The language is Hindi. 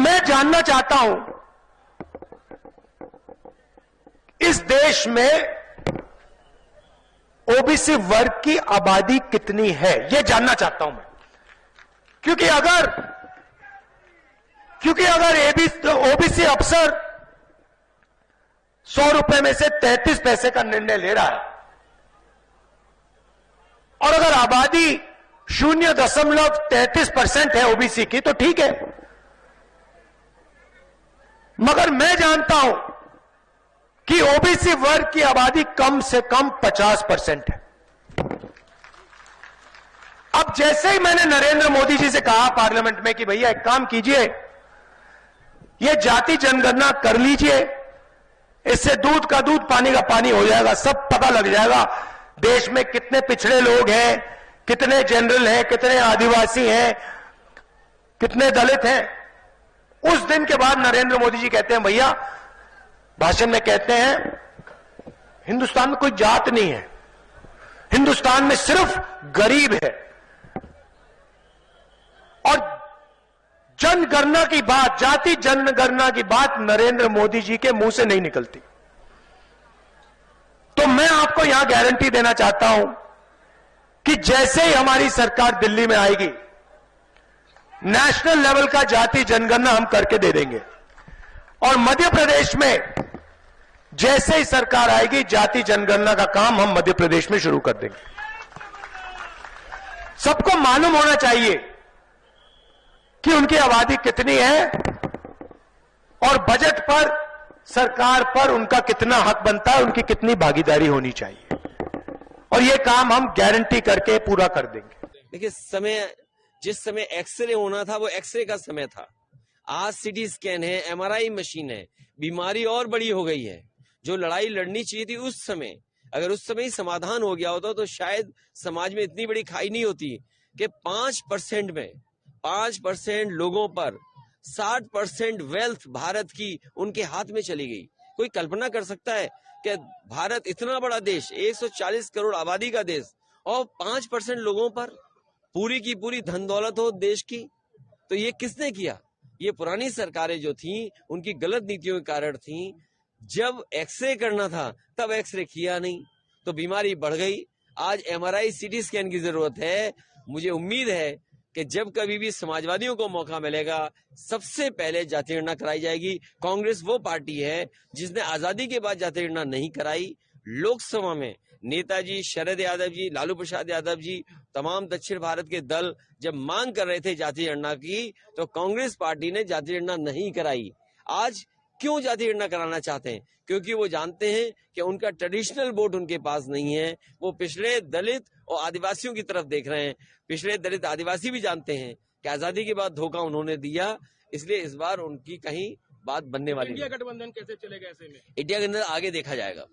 मैं जानना चाहता हूं इस देश में ओबीसी वर्ग की आबादी कितनी है, यह जानना चाहता हूं मैं। क्योंकि अगर ओबीसी अफसर 100 रुपए में से 33 पैसे का निर्णय ले रहा है और अगर आबादी 0.33% है ओबीसी की, तो ठीक है। मगर मैं जानता हूं कि ओबीसी वर्ग की आबादी कम से कम 50% है। अब जैसे ही मैंने नरेंद्र मोदी जी से कहा पार्लियामेंट में कि भैया एक काम कीजिए, ये जाति जनगणना कर लीजिए, इससे दूध का दूध पानी का पानी हो जाएगा, सब पता लग जाएगा देश में कितने पिछड़े लोग हैं, कितने जनरल हैं, कितने आदिवासी हैं, कितने दलित हैं। उस दिन के बाद नरेंद्र मोदी जी कहते हैं, भैया भाषण में कहते हैं हिंदुस्तान में कोई जात नहीं है, हिंदुस्तान में सिर्फ गरीब है। और जनगणना की बात, जाति जनगणना की बात नरेंद्र मोदी जी के मुंह से नहीं निकलती। तो मैं आपको यहां गारंटी देना चाहता हूं कि जैसे ही हमारी सरकार दिल्ली में आएगी, नेशनल लेवल का जाति जनगणना हम करके दे देंगे। और मध्य प्रदेश में जैसे ही सरकार आएगी, जाति जनगणना का काम हम मध्य प्रदेश में शुरू कर देंगे। सबको मालूम होना चाहिए कि उनकी आबादी कितनी है और बजट पर, सरकार पर उनका कितना हक बनता है, उनकी कितनी भागीदारी होनी चाहिए। और यह काम हम गारंटी करके पूरा कर देंगे। देखिए, जिस समय एक्सरे होना था वो एक्सरे का समय था। आज सीटी स्कैन है, एमआरआई मशीन है, बीमारी और बड़ी हो गई है। जो लड़ाई लड़नी चाहिए थी उस समय, अगर उस समय ही समाधान हो गया होता तो शायद समाज में इतनी बड़ी खाई नहीं होती कि 5% में 5% लोगों पर 60% वेल्थ भारत की उनके हाथ में चली गई। कोई कल्पना कर सकता है कि भारत इतना बड़ा देश, 140 करोड़ आबादी का देश, और 5% लोगों पर पूरी की पूरी धन दौलत हो देश की? तो ये किसने किया? ये पुरानी सरकारें जो थी उनकी गलत नीतियों के कारण थी। जब एक्सरे करना था तब एक्सरे किया नहीं तो बीमारी बढ़ गई। आज एमआरआई सीटी स्कैन की जरूरत है। मुझे उम्मीद है कि जब कभी भी समाजवादियों को मौका मिलेगा, सबसे पहले जाति गणना कराई जाएगी। कांग्रेस वो पार्टी है जिसने आजादी के बाद जाति गणना नहीं कराई। लोकसभा में नेताजी शरद यादव जी, लालू प्रसाद यादव जी, तमाम दक्षिण भारत के दल जब मांग कर रहे थे जाति गणना की, तो कांग्रेस पार्टी ने जाति गणना नहीं कराई। आज क्यों जाति गणना कराना चाहते हैं? क्योंकि वो जानते हैं कि उनका ट्रेडिशनल वोट उनके पास नहीं है। वो पिछड़े दलित और आदिवासियों की तरफ देख रहे हैं। पिछड़े दलित आदिवासी भी जानते हैं कि आजादी के बाद धोखा उन्होंने दिया, इसलिए इस बार उनकी कहीं बात बनने वाली नहीं। इंडिया गठबंधन कैसे चलेगा ऐसे में? इंडिया गठबंधन आगे देखा जाएगा।